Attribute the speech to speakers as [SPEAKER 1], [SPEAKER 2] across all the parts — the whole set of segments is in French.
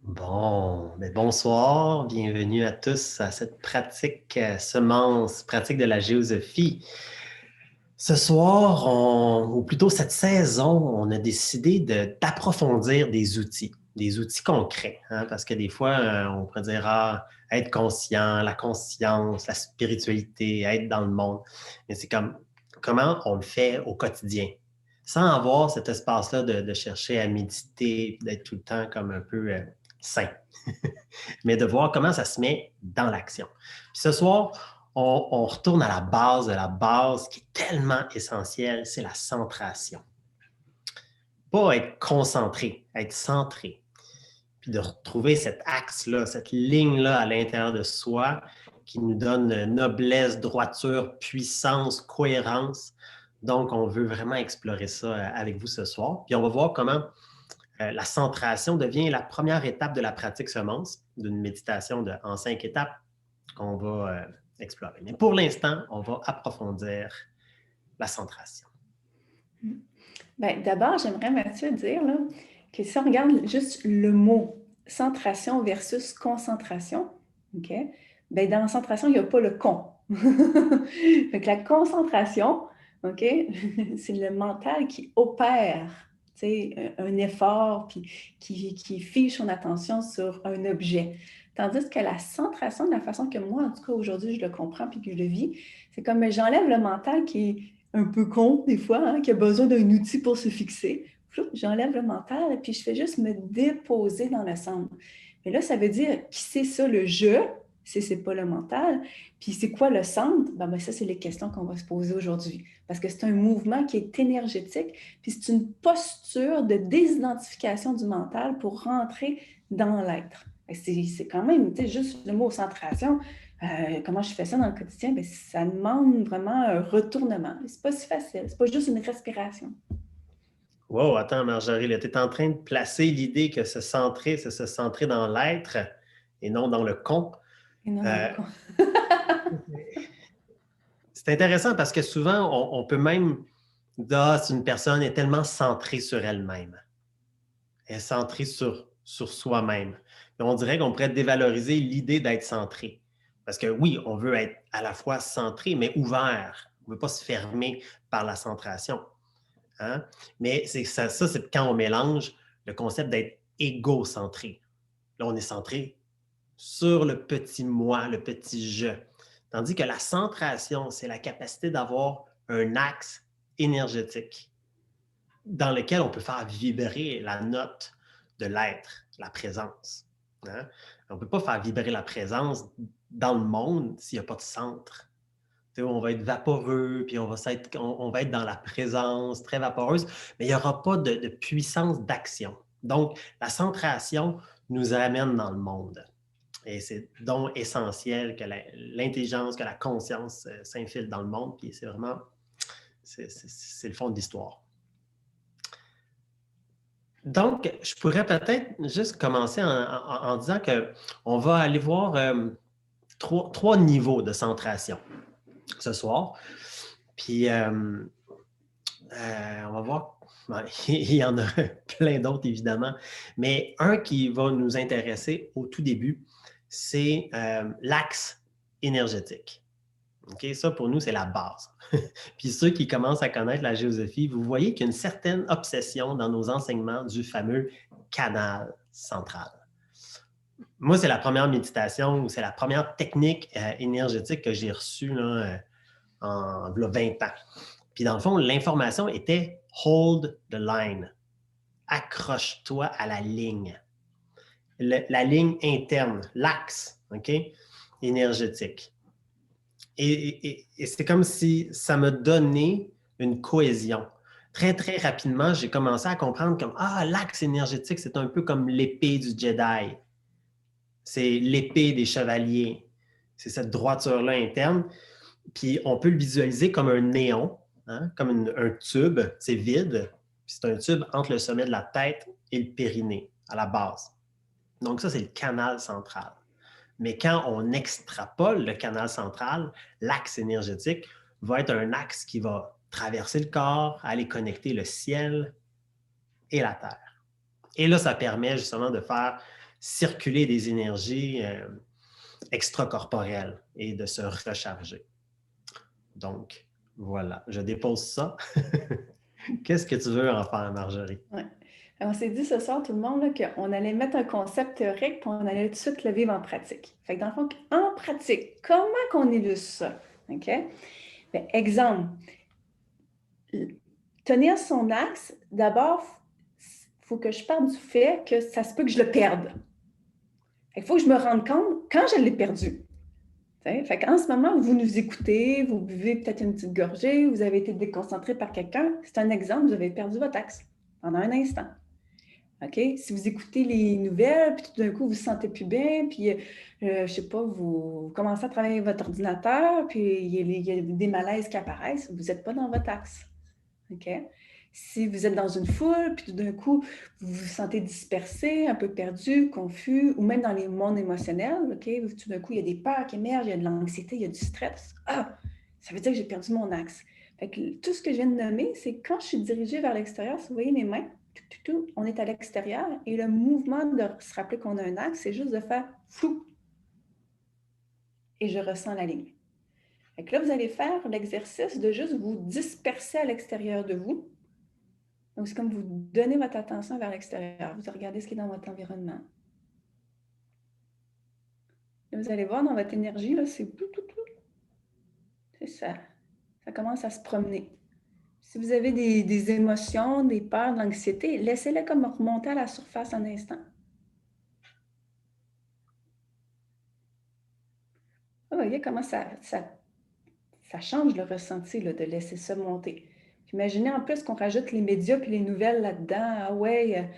[SPEAKER 1] Bon, bonsoir, bienvenue à tous à cette pratique semence, pratique de la géosophie. Ce soir, ou plutôt cette saison, on a décidé d'approfondir des outils concrets, hein, parce que des fois, on pourrait dire être conscient, la conscience, la spiritualité, être dans le monde. Mais c'est comme comment on le fait au quotidien, sans avoir cet espace-là de chercher à méditer, d'être tout le temps comme un peu sain, mais de voir comment ça se met dans l'action. Puis ce soir, on retourne à la base de la base qui est tellement essentielle, c'est la centration. Pas être concentré, être centré. Puis de retrouver cet axe-là, cette ligne-là à l'intérieur de soi qui nous donne noblesse, droiture, puissance, cohérence. Donc, on veut vraiment explorer ça avec vous ce soir. Puis on va voir comment la centration devient la première étape de la pratique semence, d'une méditation en 5 étapes qu'on va explorer. Mais pour l'instant, on va approfondir la centration.
[SPEAKER 2] Bien, d'abord, j'aimerais, Mathieu, dire là, que si on regarde juste le mot centration versus concentration, OK? Bien, dans la centration, il n'y a pas le con. Fait que la concentration, OK, c'est le mental qui opère un effort, puis qui fiche son attention sur un objet. Tandis que la centration, de la façon que moi, en tout cas, aujourd'hui, je le comprends puis que je le vis, c'est comme j'enlève le mental qui est un peu con des fois, hein, qui a besoin d'un outil pour se fixer. J'enlève le mental et puis je fais juste me déposer dans le centre. Mais là, ça veut dire qui c'est ça le je, si ce n'est pas le mental. Puis c'est quoi le centre? Ben, ça, c'est les questions qu'on va se poser aujourd'hui. Parce que c'est un mouvement qui est énergétique, puis c'est une posture de désidentification du mental pour rentrer dans l'être. C'est quand même, juste le mot centration. Comment je fais ça dans le quotidien? Bien, ça demande vraiment un retournement. C'est pas si facile. C'est pas juste une respiration.
[SPEAKER 1] Wow, attends, Marjorie, tu es en train de placer l'idée que se centrer, c'est se centrer dans l'être et non dans le con.
[SPEAKER 2] Et non, dans le con.
[SPEAKER 1] C'est intéressant parce que souvent, on peut même dire si une personne est tellement centrée sur elle-même. Elle est centrée sur soi-même. Et on dirait qu'on pourrait dévaloriser l'idée d'être centré. Parce que oui, on veut être à la fois centré, mais ouvert. On ne veut pas se fermer par la centration. Hein? Mais ça, c'est quand on mélange le concept d'être égocentré. Là, on est centré sur le petit moi, le petit je. Tandis que la centration, c'est la capacité d'avoir un axe énergétique dans lequel on peut faire vibrer la note de l'être, la présence. Hein? On ne peut pas faire vibrer la présence dans le monde s'il n'y a pas de centre. On va être vaporeux, puis on va être dans la présence très vaporeuse, mais il n'y aura pas de puissance d'action. Donc, la centration nous amène dans le monde. Et c'est donc essentiel que l'intelligence, que la conscience s'infile dans le monde, puis c'est vraiment, c'est le fond de l'histoire. Donc, je pourrais peut-être juste commencer en disant qu'on va aller voir trois niveaux de centration ce soir. Puis, on va voir, il y en a plein d'autres évidemment, mais un qui va nous intéresser au tout début, c'est l'axe énergétique. Okay? Ça, pour nous, c'est la base. Puis ceux qui commencent à connaître la géosophie, vous voyez qu'il y a une certaine obsession dans nos enseignements du fameux canal central. Moi, c'est la première méditation ou c'est la première technique énergétique que j'ai reçue là, en 20 ans. Puis dans le fond, l'information était « hold the line ». Accroche-toi à la ligne. La ligne interne, l'axe, OK, énergétique. Et c'est comme si ça me donnait une cohésion. Très, très rapidement, j'ai commencé à comprendre comme l'axe énergétique, c'est un peu comme l'épée du Jedi. C'est l'épée des chevaliers. C'est cette droiture-là interne. Puis on peut le visualiser comme un néon, hein, comme un tube, c'est vide. C'est un tube entre le sommet de la tête et le périnée, à la base. Donc ça, c'est le canal central. Mais quand on extrapole le canal central, l'axe énergétique va être un axe qui va traverser le corps, aller connecter le ciel et la terre. Et là, ça permet justement de faire circuler des énergies extracorporelles et de se recharger. Donc, voilà, je dépose ça. Qu'est-ce que tu veux en faire, Marjorie?
[SPEAKER 2] Ouais. Alors, on s'est dit ce soir, tout le monde, qu'on allait mettre un concept théorique, puis on allait tout de suite le vivre en pratique. Fait que dans le fond, en pratique, comment qu'on illustre ça? OK? Bien, exemple, tenir son axe, d'abord, il faut que je parte du fait que ça se peut que je le perde. Il faut que je me rende compte quand je l'ai perdu. Fait qu'en ce moment, vous nous écoutez, vous buvez peut-être une petite gorgée, vous avez été déconcentré par quelqu'un. C'est un exemple, vous avez perdu votre axe pendant un instant. OK? Si vous écoutez les nouvelles, puis tout d'un coup, vous ne vous sentez plus bien, puis, je ne sais pas, vous commencez à travailler votre ordinateur, puis il y a des malaises qui apparaissent, vous n'êtes pas dans votre axe. OK? Si vous êtes dans une foule, puis tout d'un coup, vous vous sentez dispersé, un peu perdu, confus, ou même dans les mondes émotionnels, OK? Tout d'un coup, il y a des peurs qui émergent, il y a de l'anxiété, il y a du stress. Ah! Ça veut dire que j'ai perdu mon axe. Fait que tout ce que je viens de nommer, c'est quand je suis dirigée vers l'extérieur, si vous voyez mes mains, on est à l'extérieur, et le mouvement de se rappeler qu'on a un axe, c'est juste de faire flou. Et je ressens la ligne. Fait que là, vous allez faire l'exercice de juste vous disperser à l'extérieur de vous. Donc, c'est comme vous donnez votre attention vers l'extérieur. Vous regardez ce qui est dans votre environnement. Là, vous allez voir dans votre énergie, là, c'est ça. Ça commence à se promener. Si vous avez des émotions, des peurs, de l'anxiété, laissez-les comme remonter à la surface un instant. Vous voyez comment ça change le ressenti là, de laisser ça monter. Imaginez en plus qu'on rajoute les médias et les nouvelles là-dedans. Ah ouais,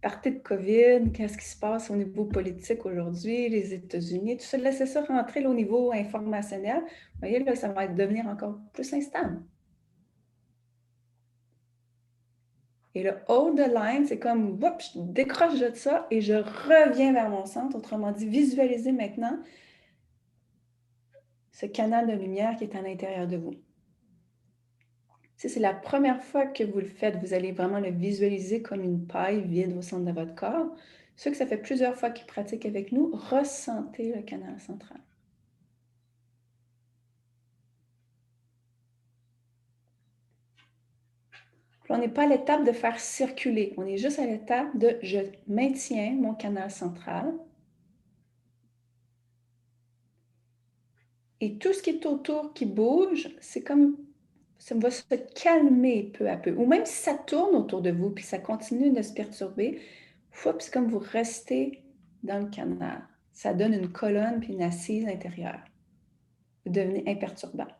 [SPEAKER 2] partie de COVID, qu'est-ce qui se passe au niveau politique aujourd'hui, les États-Unis, tout ça, laissez ça rentrer là, au niveau informationnel. Vous voyez, là, ça va devenir encore plus instable. Et le hold the line, c'est comme, je décroche de ça et je reviens vers mon centre. Autrement dit, visualisez maintenant ce canal de lumière qui est à l'intérieur de vous. Si c'est la première fois que vous le faites, vous allez vraiment le visualiser comme une paille vide au centre de votre corps. Ceux que ça fait plusieurs fois qu'ils pratiquent avec nous, ressentez le canal central. Puis on n'est pas à l'étape de faire circuler, on est juste à l'étape de je maintiens mon canal central. Et tout ce qui est autour qui bouge, c'est comme ça va se calmer peu à peu. Ou même si ça tourne autour de vous puis ça continue de se perturber, c'est comme vous restez dans le canal. Ça donne une colonne puis une assise intérieure. Vous devenez imperturbable.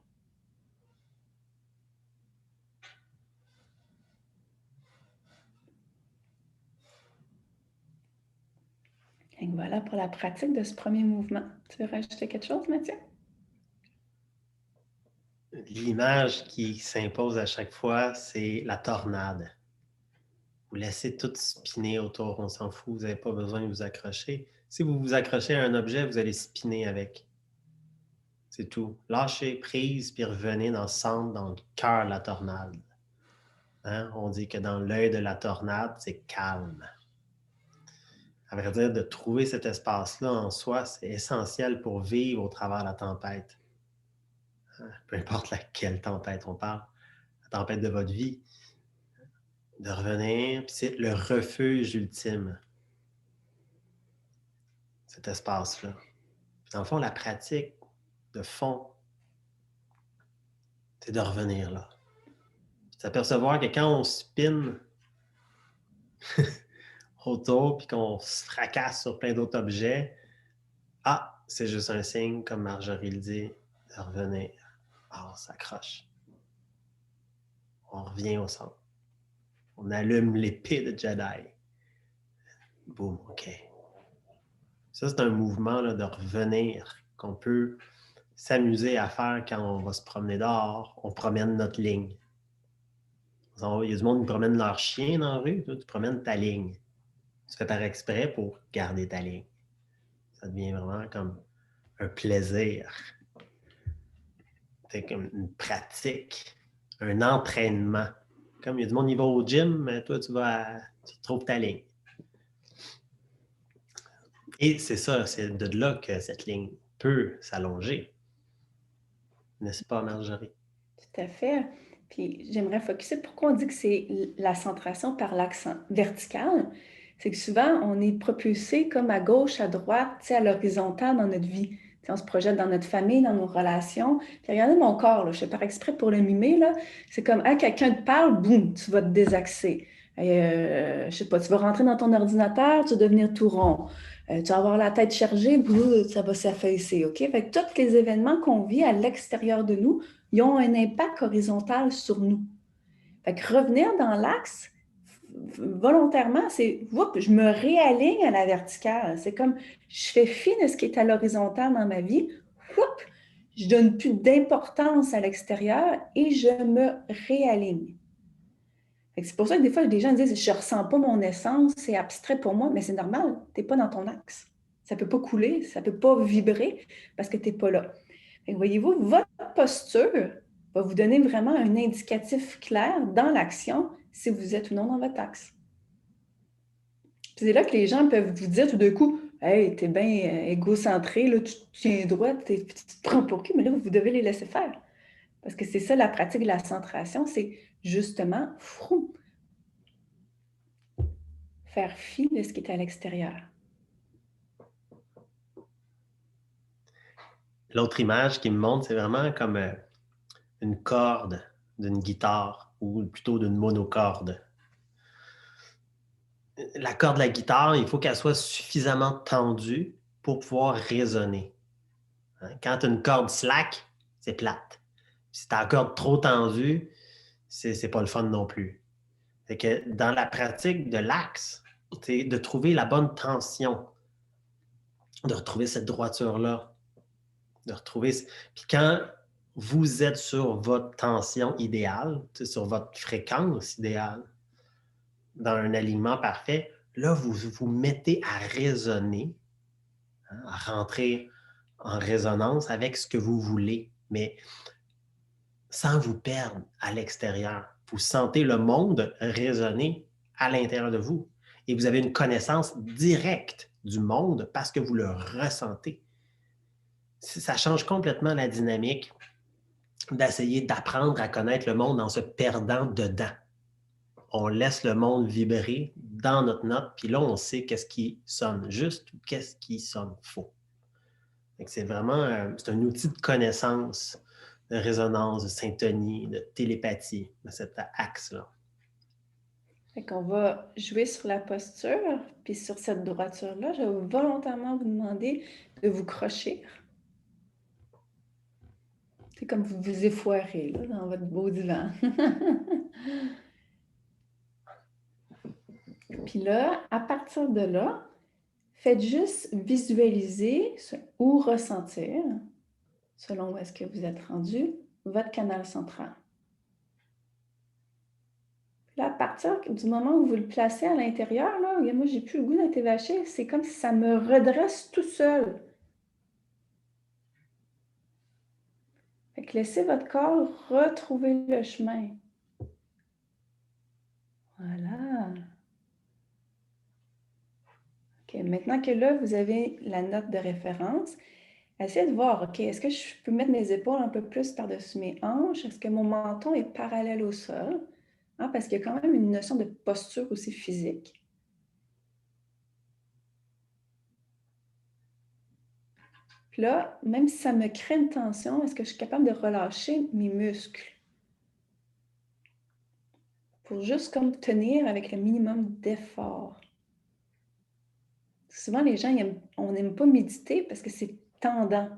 [SPEAKER 2] Et voilà pour la pratique de ce premier mouvement. Tu veux rajouter quelque chose, Mathieu?
[SPEAKER 1] L'image qui s'impose à chaque fois, c'est la tornade. Vous laissez tout spinner autour, on s'en fout, vous n'avez pas besoin de vous accrocher. Si vous vous accrochez à un objet, vous allez spinner avec. C'est tout. Lâchez prise, puis revenez dans le centre, dans le cœur de la tornade. Hein? On dit que dans l'œil de la tornade, c'est calme. À vrai dire, de trouver cet espace-là en soi, c'est essentiel pour vivre au travers de la tempête. Hein? Peu importe laquelle tempête on parle, la tempête de votre vie. De revenir, puis c'est le refuge ultime, cet espace-là. Puis dans le fond, la pratique de fond, c'est de revenir là. Puis s'apercevoir que quand on spin autour, puis qu'on se fracasse sur plein d'autres objets, c'est juste un signe, comme Marjorie le dit, de revenir. On s'accroche. On revient au centre. On allume l'épée de Jedi. Boum, OK. Ça, c'est un mouvement là, de revenir qu'on peut s'amuser à faire quand on va se promener dehors. On promène notre ligne. Il y a du monde qui promène leur chien dans la rue. Toi, tu promènes ta ligne. Tu fais par exprès pour garder ta ligne. Ça devient vraiment comme un plaisir. C'est comme une pratique, un entraînement. Comme il y a du monde qui va au gym, mais toi, tu trouves ta ligne. Et c'est ça, c'est de là que cette ligne peut s'allonger. N'est-ce pas, Marjorie?
[SPEAKER 2] Tout à fait. Puis j'aimerais focuser. Pourquoi on dit que c'est la centration par l'axe vertical? C'est que souvent, on est propulsé comme à gauche, à droite, à l'horizontale dans notre vie. On se projette dans notre famille, dans nos relations. Puis regardez mon corps, là, je fais par exprès pour le mimer. Là. C'est comme, ah, quelqu'un te parle, boum, tu vas te désaxer. Je sais pas, tu vas rentrer dans ton ordinateur, tu vas devenir tout rond. Tu vas avoir la tête chargée, boum, ça va s'affaisser. OK? Fait que tous les événements qu'on vit à l'extérieur de nous, ils ont un impact horizontal sur nous. Fait que revenir dans l'axe, volontairement, c'est, je me réaligne à la verticale. C'est comme, je fais fi de ce qui est à l'horizontale dans ma vie, je donne plus d'importance à l'extérieur et je me réaligne. C'est pour ça que des fois, des gens disent, je ne ressens pas mon essence, c'est abstrait pour moi, mais c'est normal, tu n'es pas dans ton axe. Ça ne peut pas couler, ça ne peut pas vibrer parce que tu n'es pas là. Voyez-vous, votre posture va vous donner vraiment un indicatif clair dans l'action si vous êtes ou non dans votre axe. Puis c'est là que les gens peuvent vous dire tout d'un coup, hey, t'es bien égocentré, là, tu tiens droit, tu te prends pour qui, mais là, vous devez les laisser faire. Parce que c'est ça la pratique de la centration, c'est justement faire fi de ce qui est à l'extérieur.
[SPEAKER 1] L'autre image qui me montre, c'est vraiment comme une corde d'une guitare ou plutôt d'une monocorde. La corde de la guitare, il faut qu'elle soit suffisamment tendue pour pouvoir résonner. Quand tu as une corde slack, c'est plate. Si tu as une corde trop tendue, c'est pas le fun non plus. Fait que dans la pratique de l'axe, c'est de trouver la bonne tension, de retrouver cette droiture-là, de retrouver. Puis quand vous êtes sur votre tension idéale, sur votre fréquence idéale, dans un alignement parfait, là, vous vous mettez à résonner, à rentrer en résonance avec ce que vous voulez, mais sans vous perdre à l'extérieur. Vous sentez le monde résonner à l'intérieur de vous et vous avez une connaissance directe du monde parce que vous le ressentez. Ça change complètement la dynamique d'essayer d'apprendre à connaître le monde en se perdant dedans. On laisse le monde vibrer dans notre note, puis là, on sait qu'est-ce qui sonne juste ou qu'est-ce qui sonne faux. C'est vraiment c'est un outil de connaissance, de résonance, de syntonie, de télépathie, de cet axe-là.
[SPEAKER 2] Fait qu'on va jouer sur la posture, puis sur cette droiture-là, je vais volontairement vous demander de vous crocher. C'est comme vous vous effoirez là, dans votre beau divan. Puis là, à partir de là, faites juste visualiser ou ressentir, selon où est-ce que vous êtes rendu, votre canal central. Là, à partir du moment où vous le placez à l'intérieur, là, moi, j'ai plus le goût d'être évaché, c'est comme si ça me redresse tout seul. Fait que laissez votre corps retrouver le chemin. Voilà. OK, maintenant que là, vous avez la note de référence, essayez de voir, OK, est-ce que je peux mettre mes épaules un peu plus par-dessus mes hanches? Est-ce que mon menton est parallèle au sol? Parce qu'il y a quand même une notion de posture aussi physique. Puis là, même si ça me crée une tension, est-ce que je suis capable de relâcher mes muscles? Pour juste comme tenir avec le minimum d'effort. Souvent, les gens, on n'aime pas méditer parce que c'est tendant.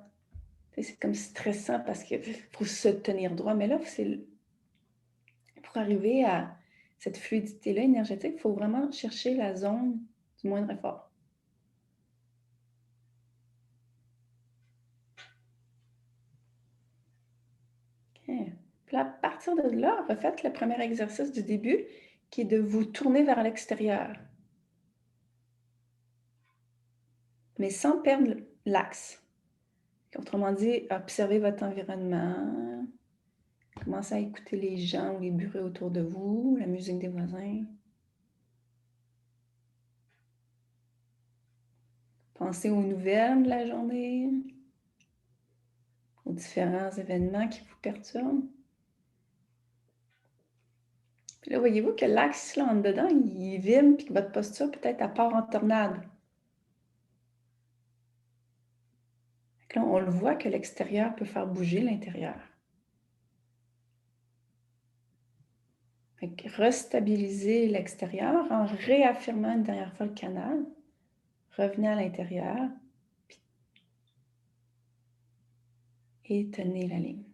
[SPEAKER 2] C'est comme stressant parce qu'il faut se tenir droit. Mais là, pour arriver à cette fluidité-là énergétique, il faut vraiment chercher la zone du moindre effort. OK. Puis à partir de là, refaites le premier exercice du début qui est de vous tourner vers l'extérieur. Mais sans perdre l'axe. Autrement dit, observez votre environnement, commencez à écouter les gens ou les bruits autour de vous, la musique des voisins. Pensez aux nouvelles de la journée, aux différents événements qui vous perturbent. Puis là, voyez-vous que l'axe là en dedans, il vibre, puis que votre posture peut-être elle part en tornade. Fait que là, on le voit que l'extérieur peut faire bouger l'intérieur. Fait que restabiliser l'extérieur en réaffirmant une dernière fois le canal. Revenez à l'intérieur et tenez la ligne.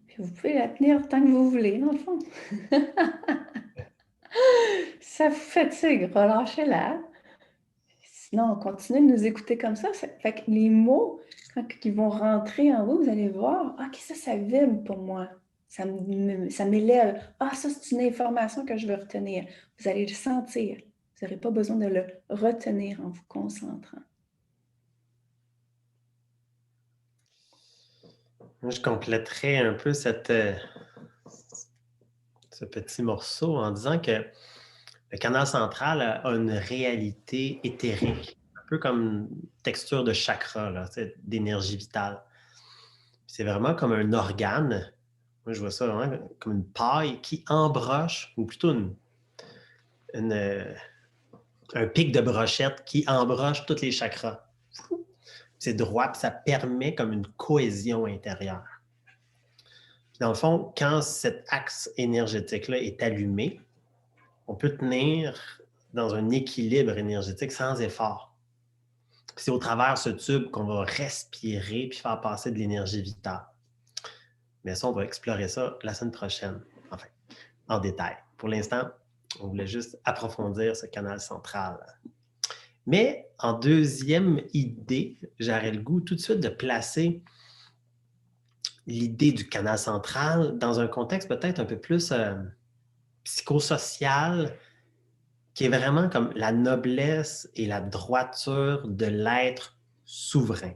[SPEAKER 2] Puis vous pouvez la tenir tant que vous voulez, dans le fond. Ça vous fatigue, relâchez-la. Sinon, continuez de nous écouter comme ça. Fait que les mots, quand ils vont rentrer en vous, vous allez voir, OK, ça vibre pour moi. Ça m'élève. Ah, ça, c'est une information que je veux retenir. Vous allez le sentir. Vous n'aurez pas besoin de le retenir en vous concentrant.
[SPEAKER 1] Moi, je compléterais un peu ce petit morceau en disant que le canal central a une réalité éthérique, un peu comme une texture de chakra, là, d'énergie vitale. C'est vraiment comme un organe. Moi, je vois ça vraiment comme une paille qui embroche, ou plutôt une, un pic de brochette qui embroche tous les chakras. C'est droit, puis ça permet comme une cohésion intérieure. Puis dans le fond, quand cet axe énergétique-là est allumé, on peut tenir dans un équilibre énergétique sans effort. C'est au travers de ce tube qu'on va respirer puis faire passer de l'énergie vitale. Mais ça, on va explorer ça la semaine prochaine, enfin, en détail. Pour l'instant, on voulait juste approfondir ce canal central. Mais en deuxième idée, j'aurais le goût tout de suite de placer l'idée du canal central dans un contexte peut-être un peu plus psychosocial, qui est vraiment comme la noblesse et la droiture de l'être souverain.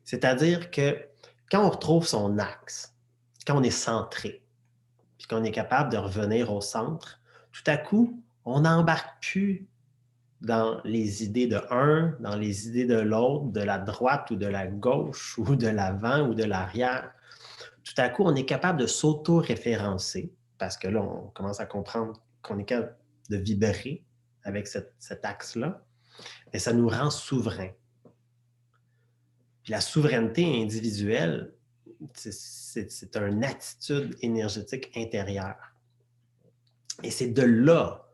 [SPEAKER 1] C'est-à-dire que quand on retrouve son axe, quand on est centré, puis qu'on est capable de revenir au centre, tout à coup, on n'embarque plus dans les idées de un, dans les idées de l'autre, de la droite ou de la gauche, ou de l'avant ou de l'arrière. Tout à coup, on est capable de s'auto-référencer, parce que là, on commence à comprendre qu'on est capable de vibrer avec cet axe-là, et ça nous rend souverains. Puis la souveraineté individuelle, c'est une attitude énergétique intérieure. Et c'est de là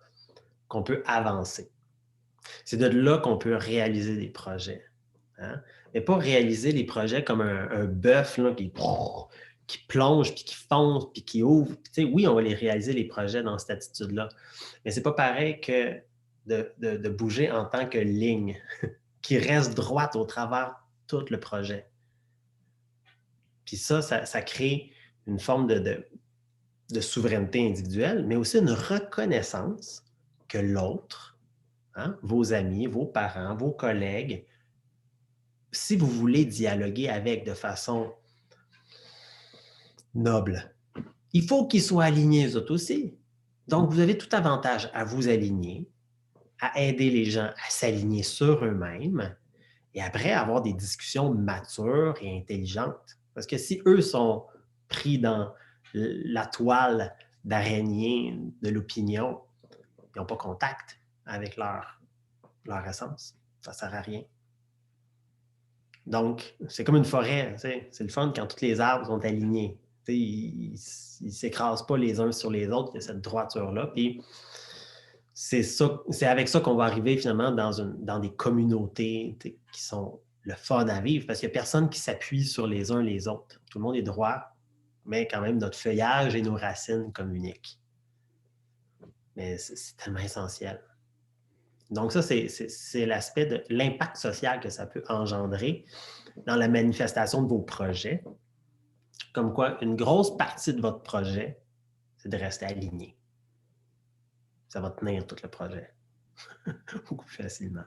[SPEAKER 1] qu'on peut avancer. C'est de là qu'on peut réaliser des projets. Hein? Mais pas réaliser les projets comme un bœuf là, qui plonge, puis qui fonce, puis qui ouvre. Puis, oui, on va les réaliser, les projets, dans cette attitude-là. Mais c'est pas pareil que de bouger en tant que ligne qui reste droite au travers tout le projet. Puis ça crée une forme de souveraineté individuelle, mais aussi une reconnaissance que l'autre, hein, vos amis, vos parents, vos collègues, si vous voulez dialoguer avec de façon noble, il faut qu'ils soient alignés eux autres aussi. Donc, vous avez tout avantage à vous aligner, à aider les gens à s'aligner sur eux-mêmes et après avoir des discussions matures et intelligentes. Parce que si eux sont pris dans la toile d'araignée de l'opinion, ils n'ont pas contact avec leur essence. Ça ne sert à rien. Donc, c'est comme une forêt. C'est le fun quand tous les arbres sont alignés. Ils ne s'écrasent pas les uns sur les autres. Il y a cette droiture-là. Puis, c'est avec ça qu'on va arriver finalement dans des communautés qui sont le fun à vivre parce qu'il n'y a personne qui s'appuie sur les uns les autres. Tout le monde est droit, mais quand même notre feuillage et nos racines communiquent. Mais c'est tellement essentiel. Donc ça, c'est l'aspect de l'impact social que ça peut engendrer dans la manifestation de vos projets. Comme quoi, une grosse partie de votre projet, c'est de rester aligné. Ça va tenir tout le projet beaucoup plus facilement.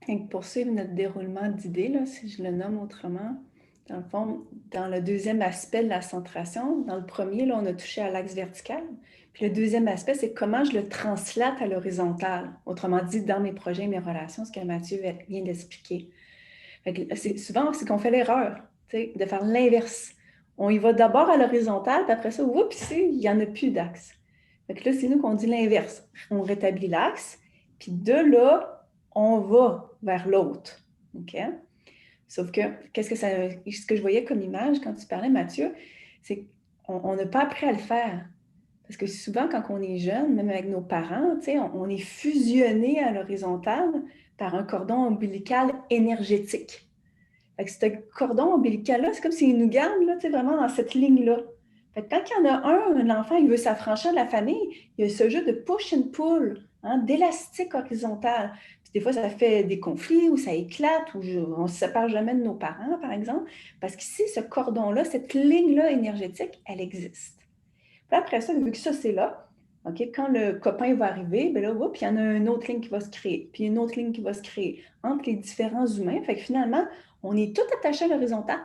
[SPEAKER 2] Et pour suivre notre déroulement d'idées, là, si je le nomme autrement, dans le fond, dans le deuxième aspect de la centration, dans le premier, là, on a touché à l'axe vertical. Puis le deuxième aspect, c'est comment je le translate à l'horizontale. Autrement dit, dans mes projets et mes relations, ce que Mathieu vient d'expliquer. Souvent, c'est qu'on fait l'erreur de faire l'inverse. On y va d'abord à l'horizontale, puis après ça, oups, il n'y en a plus d'axe. Là, c'est nous qu'on dit l'inverse. On rétablit l'axe, puis de là, on va vers l'autre. OK? Sauf que, ce que je voyais comme image quand tu parlais, Mathieu, c'est qu'on n'a pas appris à le faire. Parce que souvent, quand on est jeune, même avec nos parents, on est fusionné à l'horizontale par un cordon ombilical énergétique. Fait que ce cordon ombilical-là, c'est comme s'il nous garde là, vraiment dans cette ligne-là. Fait que quand il y en a un enfant, il veut s'affranchir de la famille, il y a ce jeu de push and pull, d'élastique horizontal. Puis des fois, ça fait des conflits ou ça éclate ou on ne se sépare jamais de nos parents, par exemple, parce qu'ici, ce cordon-là, cette ligne-là énergétique, elle existe. Puis après ça, vu que ça, c'est là, OK, quand le copain va arriver, bien là, il y en a une autre ligne qui va se créer, puis une autre ligne qui va se créer entre les différents humains. Fait que finalement, on est tout attaché à l'horizontale.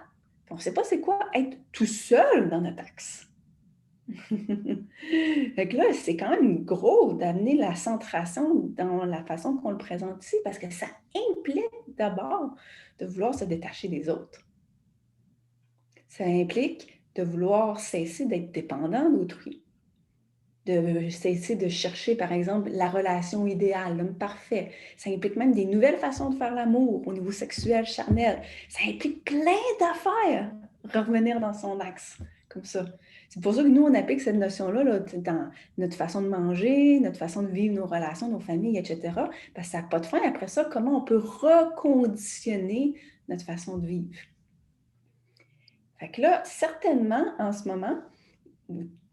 [SPEAKER 2] On ne sait pas c'est quoi être tout seul dans notre axe. Fait que là, c'est quand même gros d'amener la centration dans la façon qu'on le présente ici, parce que ça implique d'abord de vouloir se détacher des autres. Ça implique de vouloir cesser d'être dépendant d'autrui, de cesser de chercher, par exemple, la relation idéale, l'homme parfait. Ça implique même des nouvelles façons de faire l'amour au niveau sexuel, charnel. Ça implique plein d'affaires, revenir dans son axe, comme ça. C'est pour ça que nous, on applique cette notion-là là, dans notre façon de manger, notre façon de vivre nos relations, nos familles, etc. Parce que ça n'a pas de fin. Après ça, comment on peut reconditionner notre façon de vivre? Fait que là, certainement, en ce moment,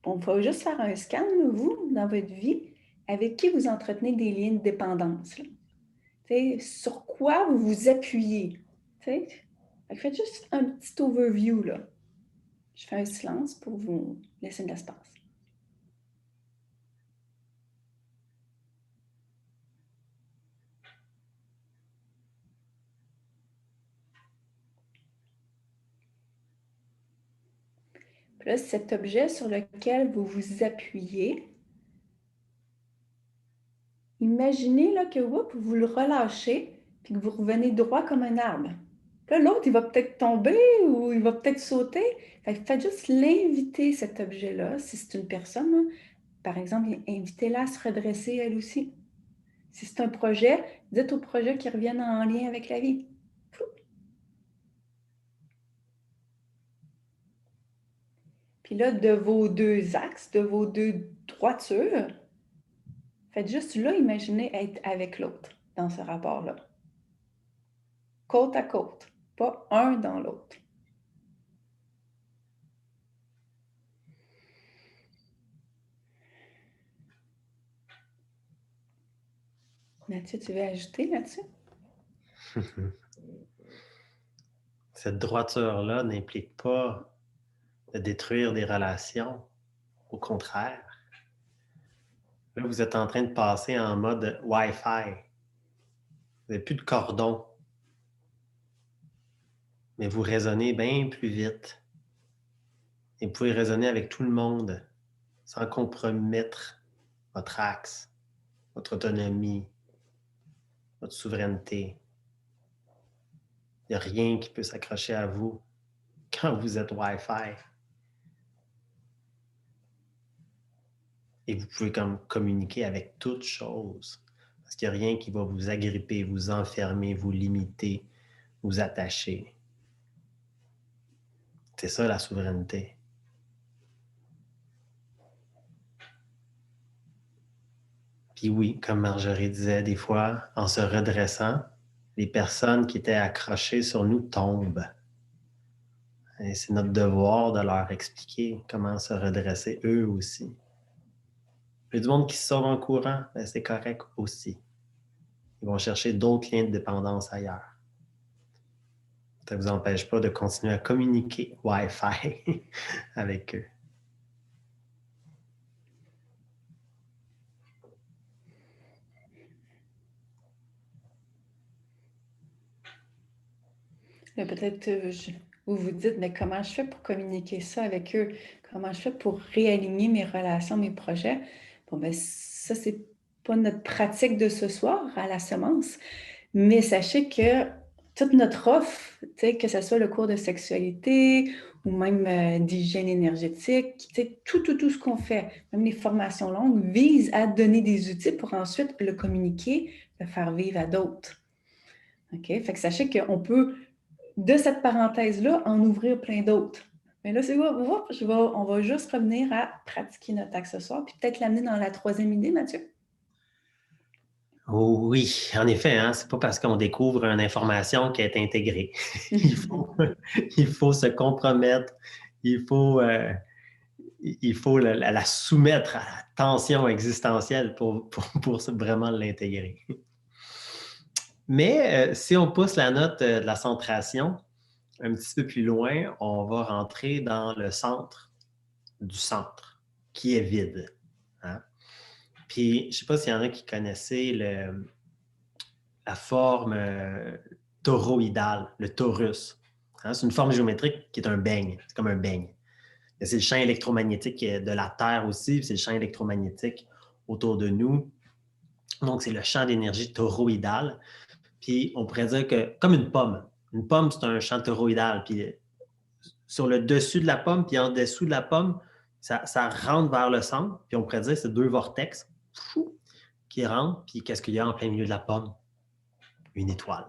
[SPEAKER 2] on va juste faire un scan, vous, dans votre vie, avec qui vous entretenez des liens de dépendance. Sur quoi vous vous appuyez. Faites juste un petit overview. Là. Je fais un silence pour vous laisser de l'espace. Puis là, cet objet sur lequel vous vous appuyez, imaginez là, que vous le relâchez puis que vous revenez droit comme un arbre. Là, l'autre, il va peut-être tomber ou il va peut-être sauter. Faites juste l'inviter, cet objet-là, si c'est une personne. Là, par exemple, invitez-la à se redresser elle aussi. Si c'est un projet, dites au projet qu'il revienne en lien avec la vie. Puis là, de vos deux axes, de vos deux droitures, faites juste là, imaginez être avec l'autre dans ce rapport-là. Côte à côte, pas un dans l'autre. Mathieu, tu veux ajouter là-dessus?
[SPEAKER 1] Cette droiture-là n'implique pas de détruire des relations. Au contraire. Là, vous êtes en train de passer en mode Wi-Fi. Vous n'avez plus de cordon. Mais vous raisonnez bien plus vite. Et vous pouvez raisonner avec tout le monde sans compromettre votre axe, votre autonomie, votre souveraineté. Il n'y a rien qui peut s'accrocher à vous quand vous êtes Wi-Fi. Et vous pouvez communiquer avec toute chose. Parce qu'il n'y a rien qui va vous agripper, vous enfermer, vous limiter, vous attacher. C'est ça la souveraineté. Puis oui, comme Marjorie disait, des fois, en se redressant, les personnes qui étaient accrochées sur nous tombent. Et c'est notre devoir de leur expliquer comment se redresser eux aussi. Il y a du monde qui se sauve en courant, ben, c'est correct aussi. Ils vont chercher d'autres liens de dépendance ailleurs. Ça ne vous empêche pas de continuer à communiquer Wi-Fi avec eux.
[SPEAKER 2] Là, peut-être vous vous dites, mais comment je fais pour communiquer ça avec eux? Comment je fais pour réaligner mes relations, mes projets? Bon, ben ça, c'est pas notre pratique de ce soir à la semence, mais sachez que toute notre offre, que ce soit le cours de sexualité ou même d'hygiène énergétique, tout ce qu'on fait, même les formations longues, vise à donner des outils pour ensuite le communiquer, le faire vivre à d'autres. OK? Fait que sachez qu'on peut, de cette parenthèse-là, en ouvrir plein d'autres. Mais là, c'est on va juste revenir à pratiquer notre axe ce soir, puis peut-être l'amener dans la troisième idée, Mathieu.
[SPEAKER 1] Oh oui, en effet, hein, c'est pas parce qu'on découvre une information qu'elle est intégrée. il faut se compromettre, il faut, la soumettre à la tension existentielle pour vraiment l'intégrer. Mais si on pousse la note de la centration un petit peu plus loin, on va rentrer dans le centre du centre, qui est vide. Hein? Puis, je ne sais pas s'il y en a qui connaissaient la forme toroïdale, le torus. Hein? C'est une forme géométrique qui est un beigne. C'est comme un beigne. C'est le champ électromagnétique de la Terre aussi, puis c'est le champ électromagnétique autour de nous. Donc, c'est le champ d'énergie toroïdal. Puis, on pourrait dire que, comme une pomme, c'est un champ toroïdal. Puis, sur le dessus de la pomme, puis en dessous de la pomme, ça rentre vers le centre. Puis, on pourrait dire que c'est deux vortex qui rentrent. Puis, qu'est-ce qu'il y a en plein milieu de la pomme? Une étoile.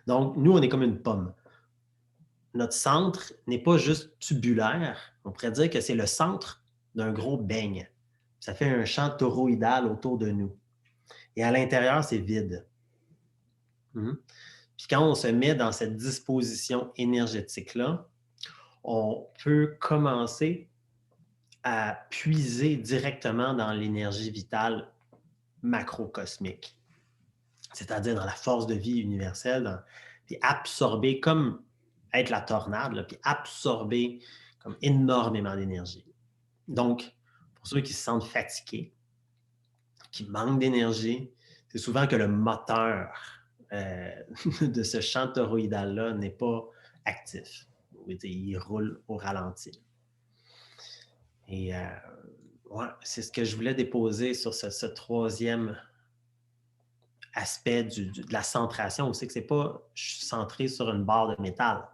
[SPEAKER 1] Donc, nous, on est comme une pomme. Notre centre n'est pas juste tubulaire. On pourrait dire que c'est le centre d'un gros beigne. Ça fait un champ toroïdal autour de nous. Et à l'intérieur, c'est vide. Puis quand on se met dans cette disposition énergétique-là, on peut commencer à puiser directement dans l'énergie vitale macrocosmique, c'est-à-dire dans la force de vie universelle, puis absorber comme être la tornade, là, puis absorber comme énormément d'énergie. Donc, pour ceux qui se sentent fatigués, qui manquent d'énergie, c'est souvent que le moteur de ce champ toroïdal-là n'est pas actif. Il roule au ralenti. Et ouais, c'est ce que je voulais déposer sur ce troisième aspect de la centration aussi, que c'est pas je suis centré sur une barre de métal.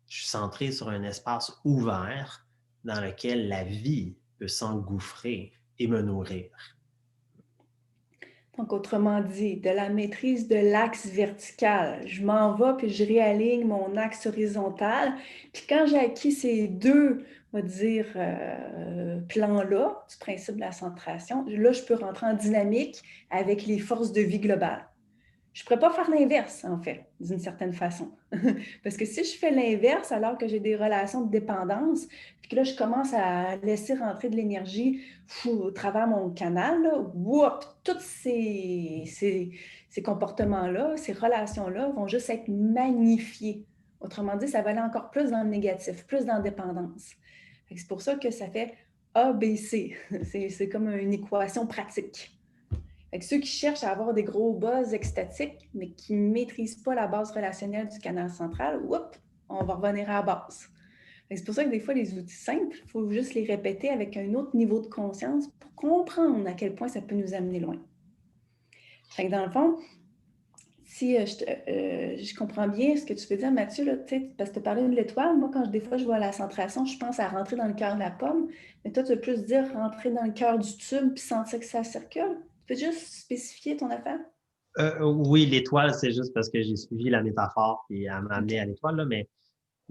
[SPEAKER 1] Je suis centré sur un espace ouvert dans lequel la vie peut s'engouffrer et me nourrir.
[SPEAKER 2] Donc, autrement dit, de la maîtrise de l'axe vertical. Je m'en vais puis je réaligne mon axe horizontal. Puis quand j'ai acquis ces deux, on va dire, plans-là, du principe de la centration, là, je peux rentrer en dynamique avec les forces de vie globales. Je ne pourrais pas faire l'inverse, en fait, d'une certaine façon. Parce que si je fais l'inverse alors que j'ai des relations de dépendance, puis que là, je commence à laisser rentrer de l'énergie au travers mon canal, là, tous ces comportements-là, ces relations-là vont juste être magnifiés. Autrement dit, ça va aller encore plus dans le négatif, plus dans la dépendance. C'est pour ça que ça fait ABC. C'est comme une équation pratique. Fait que ceux qui cherchent à avoir des gros buzz extatiques, mais qui ne maîtrisent pas la base relationnelle du canal central, on va revenir à la base. C'est pour ça que des fois, les outils simples, il faut juste les répéter avec un autre niveau de conscience pour comprendre à quel point ça peut nous amener loin. Fait que dans le fond, si je comprends bien ce que tu veux dire, Mathieu, là, parce que tu as parlé de l'étoile, moi, des fois je vois la centration, je pense à rentrer dans le cœur de la pomme, mais toi, tu veux plus dire rentrer dans le cœur du tube puis sentir que ça circule. Tu peux juste spécifier ton affaire?
[SPEAKER 1] Oui, l'étoile, c'est juste parce que j'ai suivi la métaphore et elle m'a amené à l'étoile, là, mais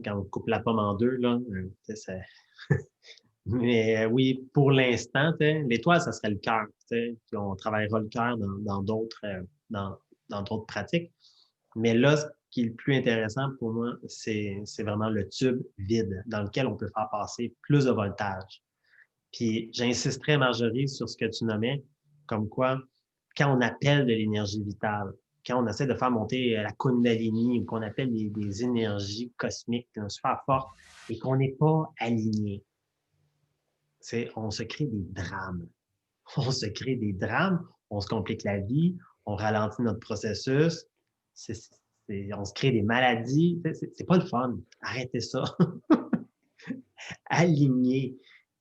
[SPEAKER 1] quand on coupe la pomme en deux, là, mais oui, pour l'instant, l'étoile, ça serait le cœur. Puis on travaillera le cœur dans d'autres pratiques. Mais là, ce qui est le plus intéressant pour moi, c'est vraiment le tube vide dans lequel on peut faire passer plus de voltage. Puis j'insisterai, Marjorie, sur ce que tu nommais, comme quoi, quand on appelle de l'énergie vitale, quand on essaie de faire monter la Kundalini ou qu'on appelle des énergies cosmiques super fortes et qu'on n'est pas aligné, on se crée des drames. On se crée des drames, on se complique la vie, on ralentit notre processus, on se crée des maladies. C'est pas le fun. Arrêtez ça. Aligner,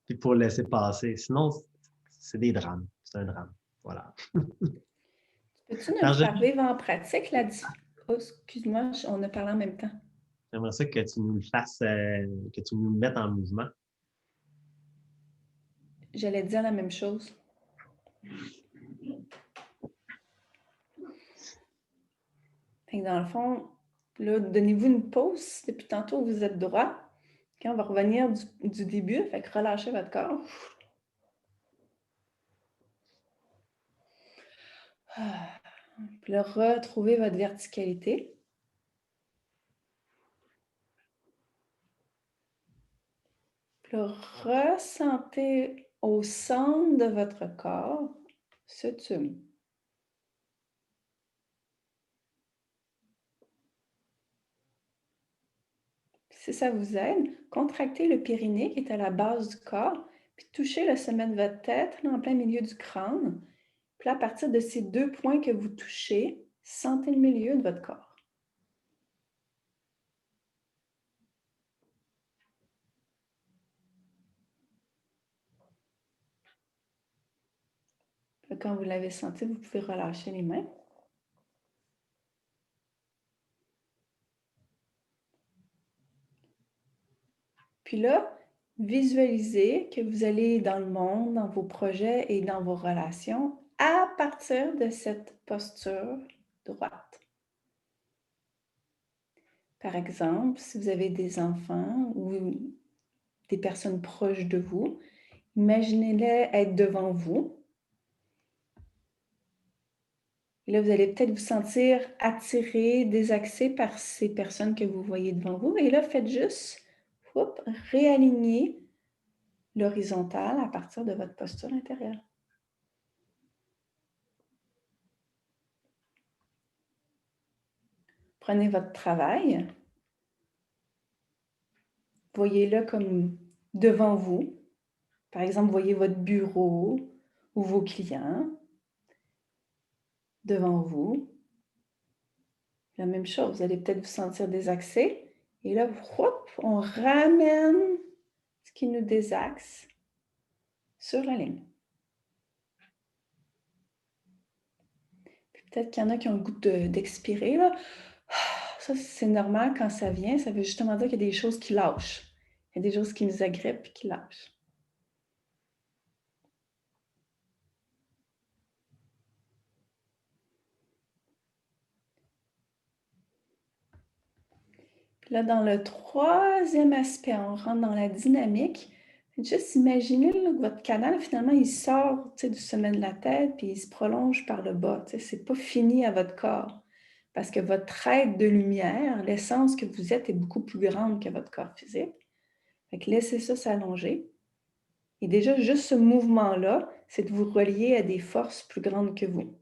[SPEAKER 1] puis pour laisser passer. Sinon, c'est des drames. C'est un drame. Voilà.
[SPEAKER 2] Peux-tu nous le faire
[SPEAKER 1] Marjorie,
[SPEAKER 2] vivre en pratique, la Oh, excuse-moi, on a parlé en même temps.
[SPEAKER 1] j'aimerais ça que tu nous le fasses, que tu nous le mettes en mouvement.
[SPEAKER 2] J'allais dire la même chose. Fait que dans le fond, là, donnez-vous une pause. Depuis tantôt, vous êtes droit. Quand on va revenir du début, fait que relâchez votre corps. Puis là, retrouvez votre verticalité. Puis là, ressentez au centre de votre corps ce tube. Si ça vous aide, contractez le périnée qui est à la base du corps, puis touchez le sommet de votre tête, là, en plein milieu du crâne. Puis là, à partir de ces 2 points que vous touchez, sentez le milieu de votre corps. Puis quand vous l'avez senti, vous pouvez relâcher les mains. Puis là, visualisez que vous allez dans le monde, dans vos projets et dans vos relations à partir de cette posture droite. Par exemple, si vous avez des enfants ou des personnes proches de vous, imaginez-les être devant vous. Et là, vous allez peut-être vous sentir attiré, désaxé par ces personnes que vous voyez devant vous. Et là, faites juste réaligner l'horizontale à partir de votre posture intérieure. Prenez votre travail, voyez-le comme devant vous. Par exemple, voyez votre bureau ou vos clients devant vous. La même chose, vous allez peut-être vous sentir désaxé. Et là, on ramène ce qui nous désaxe sur la ligne. Peut-être qu'il y en a qui ont le goût d'expirer. Ça, c'est normal quand ça vient. Ça veut justement dire qu'il y a des choses qui lâchent. Il y a des choses qui nous agrippent et qui lâchent. Puis là, dans le troisième aspect, on rentre dans la dynamique. Juste imaginez là, que votre canal, finalement, il sort du sommet de la tête puis il se prolonge par le bas. Ce n'est pas fini à votre corps. Parce que votre être de lumière, l'essence que vous êtes, est beaucoup plus grande que votre corps physique. Fait que laissez ça s'allonger. Et déjà, juste ce mouvement-là, c'est de vous relier à des forces plus grandes que vous.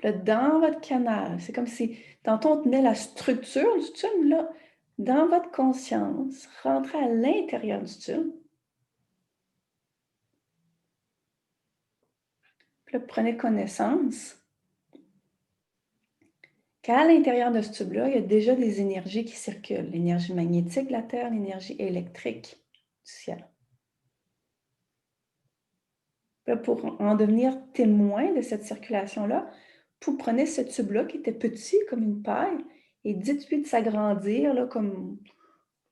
[SPEAKER 2] Là, dans votre canal, c'est comme si, tantôt on tenait la structure du tube, là, dans votre conscience, rentrez à l'intérieur du tube. Puis là, prenez connaissance qu'à l'intérieur de ce tube-là, il y a déjà des énergies qui circulent. L'énergie magnétique de la Terre, l'énergie électrique du ciel. Puis là, pour en devenir témoin de cette circulation-là, vous prenez ce tube-là qui était petit comme une paille et dites-lui de s'agrandir là, comme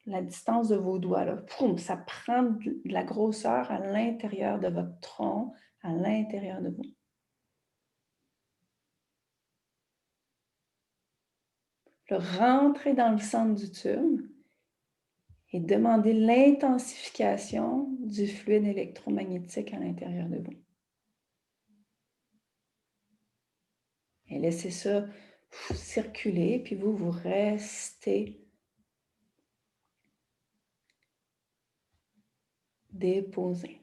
[SPEAKER 2] la distance de vos doigts. Là. Poum, ça prend de la grosseur à l'intérieur de votre tronc, à l'intérieur de vous. Là, rentrez dans le centre du tube et demandez l'intensification du fluide électromagnétique à l'intérieur de vous. Et laissez ça circuler, puis vous restez déposer.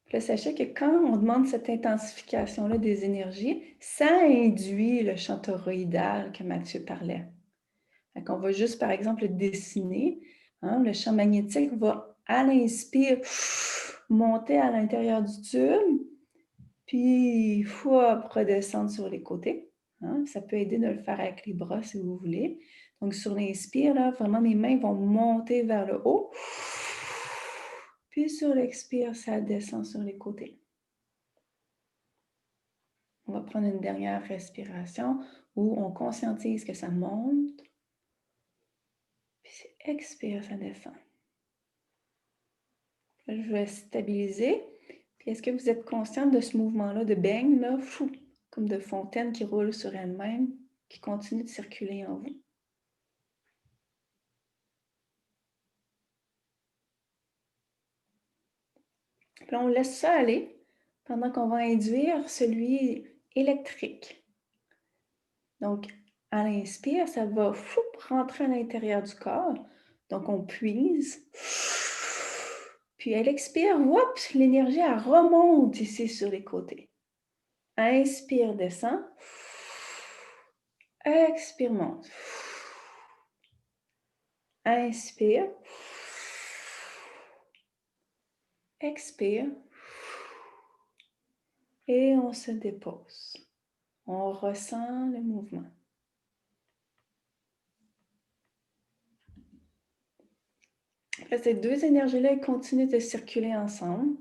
[SPEAKER 2] Puis là, sachez que quand on demande cette intensification-là des énergies, ça induit le champ toroïdal que Mathieu parlait. Fait qu'on va juste, par exemple, le dessiner. Hein, le champ magnétique va, à l'inspire, monter à l'intérieur du tube, puis redescendre sur les côtés. Hein, ça peut aider de le faire avec les bras si vous voulez. Donc, sur l'inspire, là, vraiment, mes mains vont monter vers le haut. Puis sur l'expire, ça descend sur les côtés. On va prendre une dernière respiration où on conscientise que ça monte. Puis expire, ça descend. Là, je vais stabiliser. Puis est-ce que vous êtes conscient de ce mouvement-là de bang, là, fou, comme de fontaine qui roule sur elle-même, qui continue de circuler en vous? Puis là, on laisse ça aller pendant qu'on va induire celui électrique. Donc, à l'inspire, ça va rentrer à l'intérieur du corps. Donc, on puise. Puis, à l'expire, l'énergie, elle remonte ici sur les côtés. Inspire, descend. Expire, monte. Inspire. Expire. Et on se dépose. On ressent le mouvement. Ces deux énergies-là continuent de circuler ensemble.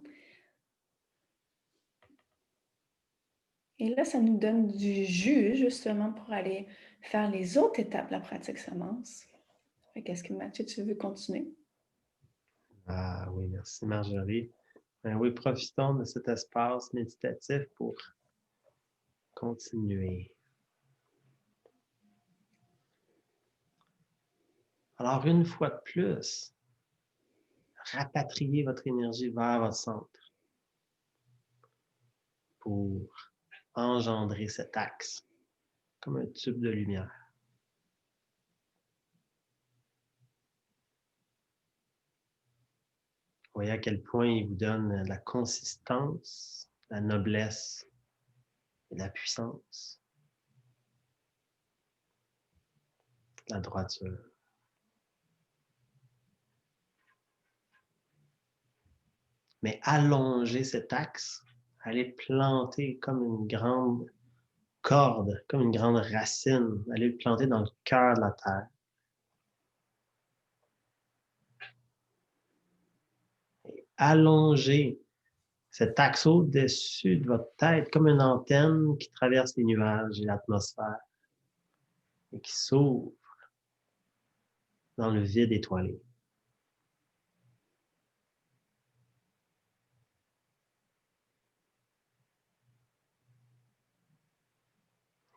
[SPEAKER 2] Et là, ça nous donne du jus, justement, pour aller faire les autres étapes de la pratique semence. Est-ce que Mathieu, tu veux continuer?
[SPEAKER 1] Ah oui, merci Marjorie. Ben oui, profitons de cet espace méditatif pour continuer. Alors, une fois de plus, rapatriez votre énergie vers votre centre pour engendrer cet axe comme un tube de lumière. Voyez à quel point il vous donne la consistance, la noblesse et la puissance, la droiture. Mais allongez cet axe, allez planter comme une grande corde, comme une grande racine, allez le planter dans le cœur de la terre. Et allongez cet axe au-dessus de votre tête comme une antenne qui traverse les nuages et l'atmosphère et qui s'ouvre dans le vide étoilé.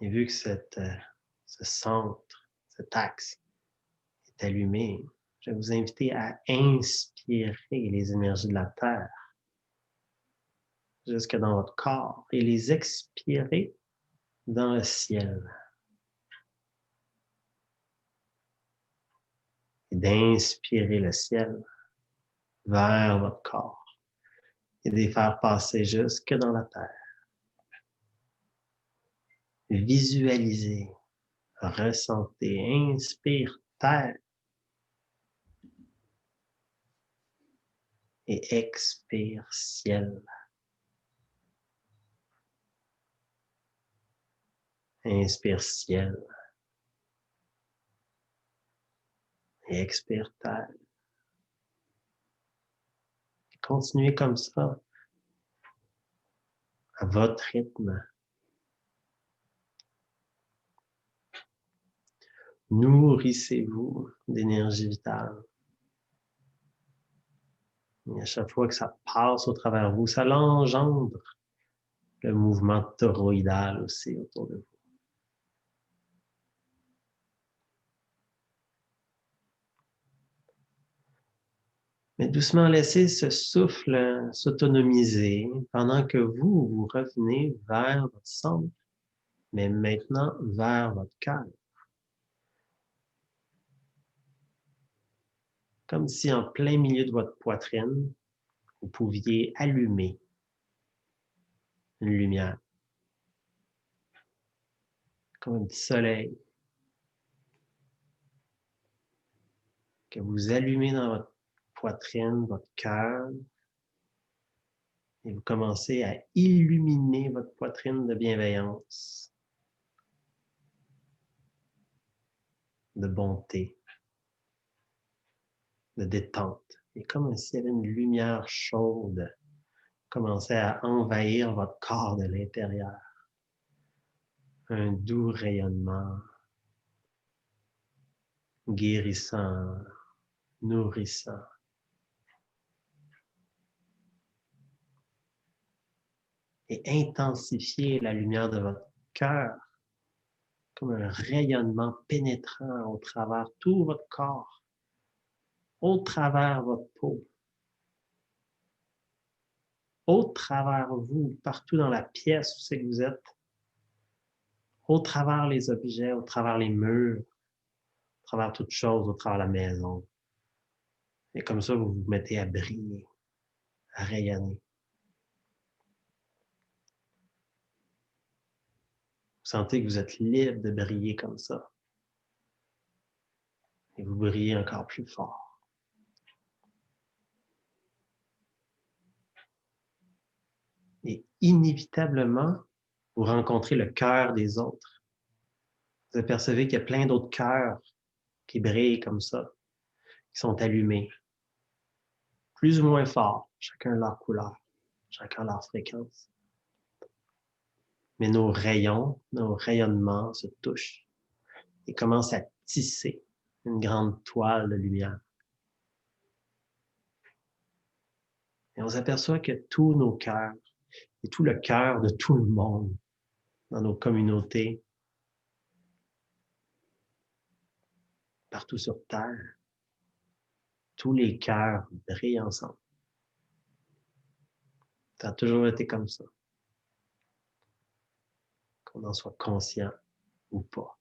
[SPEAKER 1] Et vu que ce centre, cet axe est allumé, je vais vous inviter à inspirer les énergies de la Terre jusque dans votre corps et les expirer dans le ciel. Et d'inspirer le ciel vers votre corps et de les faire passer jusque dans la terre. Visualisez, ressentez, inspire terre et expire ciel. Inspire ciel et expire terre. Continuez comme ça, à votre rythme. Nourrissez-vous d'énergie vitale. Et à chaque fois que ça passe au travers de vous, ça l'engendre le mouvement toroïdal aussi autour de vous. Mais doucement laissez ce souffle s'autonomiser pendant que vous revenez vers votre centre, mais maintenant vers votre cœur. comme si en plein milieu de votre poitrine, vous pouviez allumer une lumière, comme un petit soleil, que vous allumez dans votre poitrine, votre cœur, et vous commencez à illuminer votre poitrine de bienveillance, de bonté, de détente. Et comme s'il y avait une lumière chaude qui commençait à envahir votre corps de l'intérieur. Un doux rayonnement, guérissant, nourrissant. Et intensifiez la lumière de votre cœur comme un rayonnement pénétrant au travers tout votre corps, au travers votre peau, au travers vous, partout dans la pièce où c'est que vous êtes, au travers les objets, au travers les murs, au travers toutes choses, au travers la maison. Et comme ça, vous vous mettez à briller, à rayonner. Vous sentez que vous êtes libre de briller comme ça. Et vous brillez encore plus fort. Et inévitablement, vous rencontrez le cœur des autres. Vous apercevez qu'il y a plein d'autres cœurs qui brillent comme ça, qui sont allumés, plus ou moins fort, chacun leur couleur, chacun leur fréquence. Mais nos rayons, nos rayonnements se touchent et commencent à tisser une grande toile de lumière. Et on s'aperçoit que tous nos cœurs et tout le cœur de tout le monde dans nos communautés, partout sur Terre, tous les cœurs brillent ensemble. Ça a toujours été comme ça. Qu'on en soit conscient ou pas.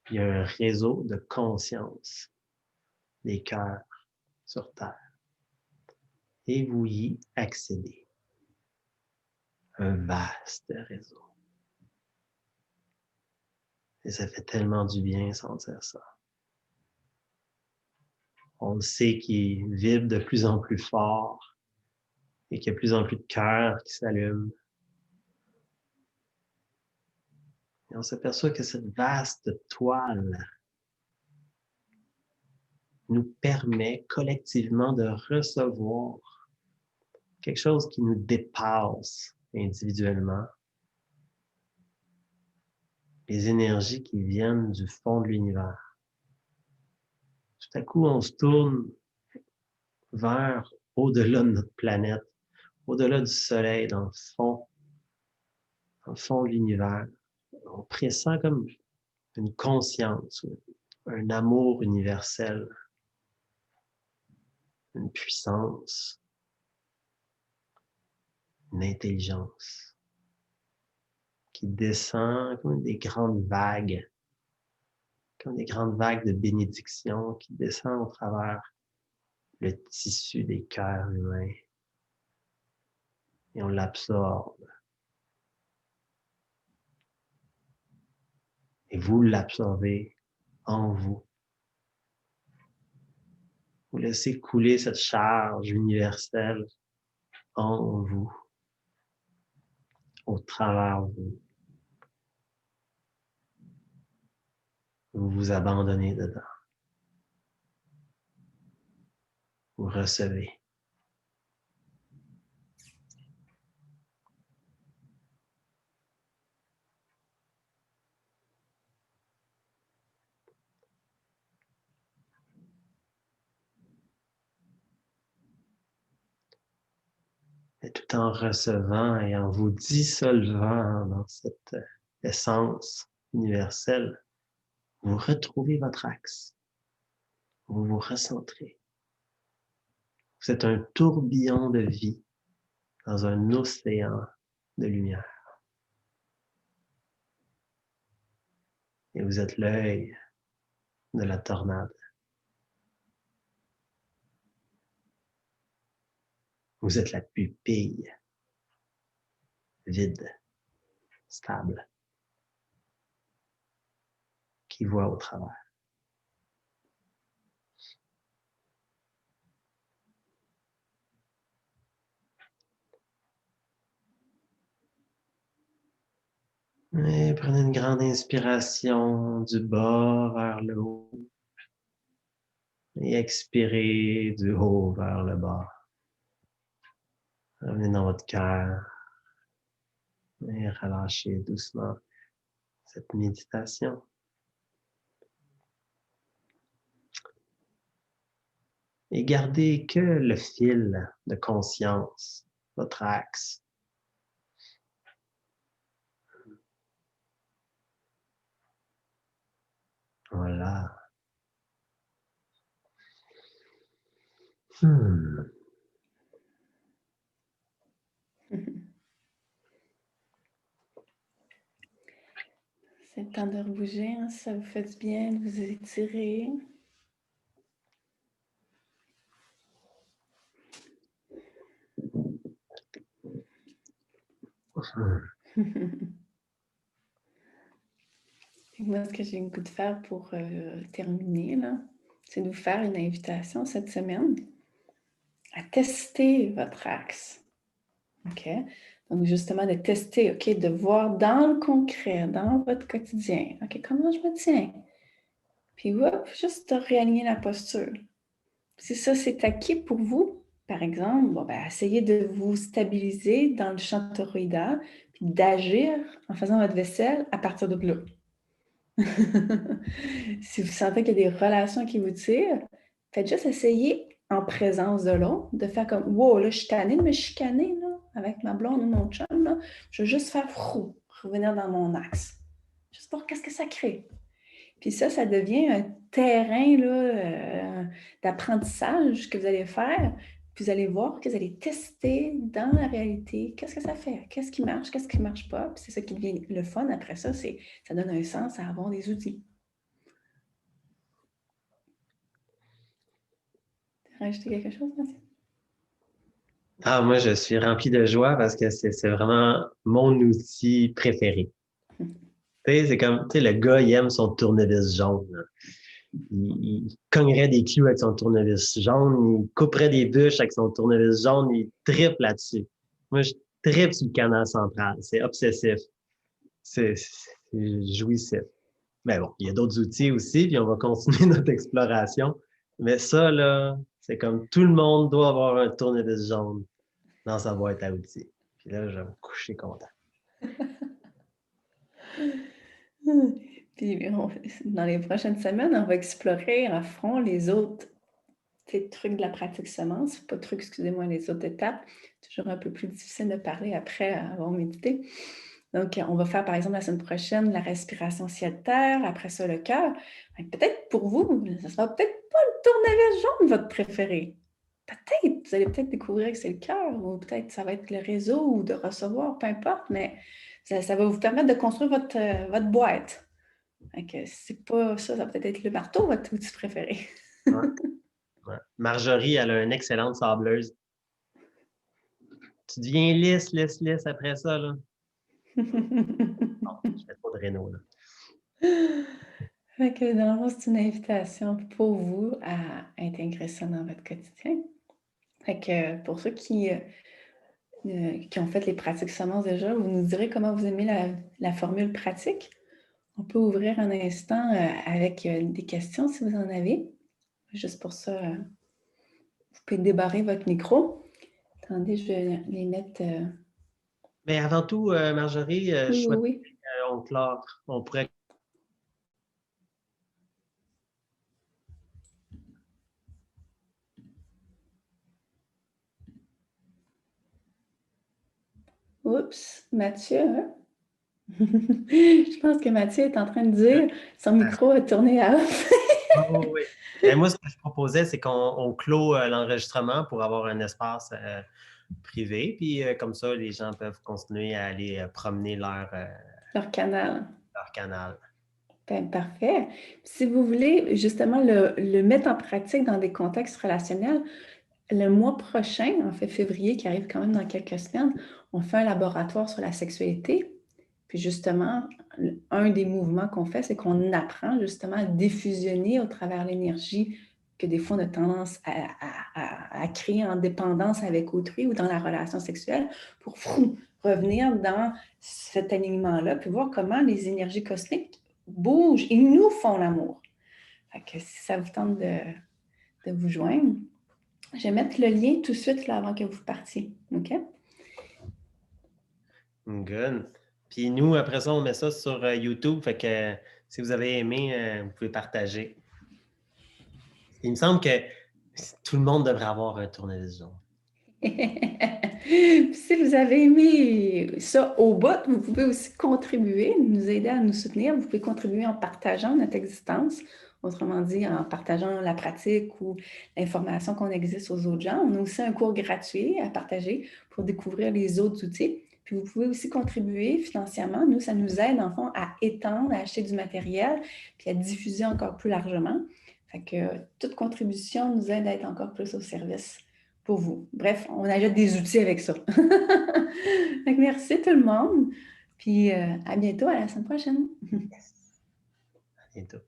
[SPEAKER 1] Il y a un réseau de conscience des cœurs sur Terre. Et vous y accédez. Un vaste réseau. Et ça fait tellement du bien sentir ça. On le sait qu'il vibre de plus en plus fort et qu'il y a de plus en plus de cœurs qui s'allument. Et on s'aperçoit que cette vaste toile nous permet collectivement de recevoir quelque chose qui nous dépasse individuellement. Les énergies qui viennent du fond de l'univers. Tout à coup, on se tourne vers au-delà de notre planète, au-delà du soleil, dans le fond de l'univers. On pressent comme une conscience, un amour universel, une puissance, une intelligence qui descend comme des grandes vagues, comme des grandes vagues de bénédiction qui descendent au travers le tissu des cœurs humains. Et on l'absorbe. Et vous l'absorbez en vous. Vous laissez couler cette charge universelle en vous, au travers de vous. Vous vous abandonnez dedans. Vous recevez. Et tout en recevant et en vous dissolvant dans cette essence universelle, vous retrouvez votre axe. Vous vous recentrez. Vous êtes un tourbillon de vie dans un océan de lumière. Et vous êtes l'œil de la tornade. Vous êtes la pupille vide, stable, qui voit au travers. Et prenez une grande inspiration du bas vers le haut. Et expirez du haut vers le bas. Revenez dans votre cœur. Et relâchez doucement cette méditation. Et gardez que le fil de conscience, votre axe. Voilà.
[SPEAKER 2] C'est le temps de rebouger, hein, si ça vous fait du bien, de vous étirer. Moi, ce que j'ai le goût de faire pour terminer, là, c'est de vous faire une invitation cette semaine à tester votre axe. OK? Donc, justement, de tester, OK, de voir dans le concret, dans votre quotidien, OK, comment je me tiens? Puis, hop, juste de réaligner la posture. Si ça, c'est acquis pour vous, par exemple, bon, ben, essayez de vous stabiliser dans le champ toroïdal, puis d'agir en faisant votre vaisselle à partir de là. Si vous sentez qu'il y a des relations qui vous tirent, faites juste essayer en présence de l'autre, de faire comme « Wow, là, je suis tannée de me chicaner là, avec ma blonde ou mon chum. Là. Je vais juste faire frou, revenir dans mon axe. Juste pour qu'est-ce que ça crée. » Puis ça devient un terrain là, d'apprentissage que vous allez faire. Puis vous allez voir que vous allez tester dans la réalité qu'est-ce que ça fait, qu'est-ce qui ne marche pas. Puis c'est ça qui devient le fun après ça, ça donne un sens à avoir des outils. Rajouter quelque chose, Mathieu?
[SPEAKER 1] Ah, moi, je suis rempli de joie parce que c'est vraiment mon outil préféré. Tu sais, c'est comme, tu sais, le gars, il aime son tournevis jaune. Là. Il cognerait des clous avec son tournevis jaune, il couperait des bûches avec son tournevis jaune, il tripe là-dessus. Moi, je tripe sur le canal central. C'est obsessif. C'est jouissif. Mais bon, il y a d'autres outils aussi, puis on va continuer notre exploration. Mais ça, là, c'est comme tout le monde doit avoir un tournevis jaune dans sa boîte à outils. Puis là, je vais me coucher content.
[SPEAKER 2] Puis dans les prochaines semaines, on va explorer à fond les autres trucs de la pratique semence. Pas trucs, excusez-moi, les autres étapes. Toujours un peu plus difficile de parler après avoir médité. Donc, on va faire, par exemple, la semaine prochaine, la respiration ciel-terre, après ça, le cœur. Peut-être pour vous, ça sera peut-être pas le tournevis jaune votre préféré. Peut-être, vous allez peut-être découvrir que c'est le cœur, ou peut-être ça va être le réseau, ou de recevoir, peu importe, mais ça va vous permettre de construire votre boîte. Donc, c'est pas ça, ça va peut-être être le marteau, votre outil préféré.
[SPEAKER 1] Ouais. Ouais. Marjorie, elle a une excellente sableuse. Tu deviens lisse après ça, là. Non, je fais pas de réno, là.
[SPEAKER 2] Fait que dans le fond, c'est une invitation pour vous à intégrer ça dans votre quotidien. Fait que pour ceux qui ont fait les pratiques semences déjà, vous nous direz comment vous aimez la formule pratique. On peut ouvrir un instant avec des questions si vous en avez. Juste pour ça, vous pouvez débarrer votre micro. Attendez, je vais les mettre.
[SPEAKER 1] Mais avant tout, Marjorie, je
[SPEAKER 2] Oui, oui,
[SPEAKER 1] souhaite
[SPEAKER 2] oui.
[SPEAKER 1] on pourrait.
[SPEAKER 2] Oups, Mathieu, hein? Je pense que Mathieu est en train de dire son micro est tourné à off.
[SPEAKER 1] Oh, oui. Et moi, ce que je proposais, c'est qu'on clôt l'enregistrement pour avoir un espace privé. Puis comme ça, les gens peuvent continuer à aller promener
[SPEAKER 2] Leur canal.
[SPEAKER 1] leur canal.
[SPEAKER 2] Ben, parfait. Si vous voulez justement le mettre en pratique dans des contextes relationnels, le mois prochain, en fait février, qui arrive quand même dans quelques semaines, on fait un laboratoire sur la sexualité. Puis justement, un des mouvements qu'on fait, c'est qu'on apprend justement à diffusionner au travers l'énergie que des fois on a tendance à créer en dépendance avec autrui ou dans la relation sexuelle pour revenir dans cet alignement-là, puis voir comment les énergies cosmiques bougent et nous font l'amour. Fait que si ça vous tente de vous joindre, je vais mettre le lien tout de suite là, avant que vous partiez. OK?
[SPEAKER 1] Good. Puis nous, après ça, on met ça sur YouTube. Fait que si vous avez aimé, vous pouvez partager. Il me semble que tout le monde devrait avoir un tournevis.
[SPEAKER 2] Si vous avez aimé ça au bout, vous pouvez aussi contribuer, nous aider à nous soutenir. Vous pouvez contribuer en partageant notre existence, autrement dit, en partageant la pratique ou l'information qu'on existe aux autres gens. On a aussi un cours gratuit à partager pour découvrir les autres outils. Puis vous pouvez aussi contribuer financièrement. Nous, ça nous aide, en fond, à étendre, à acheter du matériel, puis à diffuser encore plus largement. Fait que toute contribution nous aide à être encore plus au service pour vous. Bref, on ajoute des outils avec ça. Donc, merci tout le monde. Puis à bientôt, à la semaine prochaine.
[SPEAKER 1] À bientôt.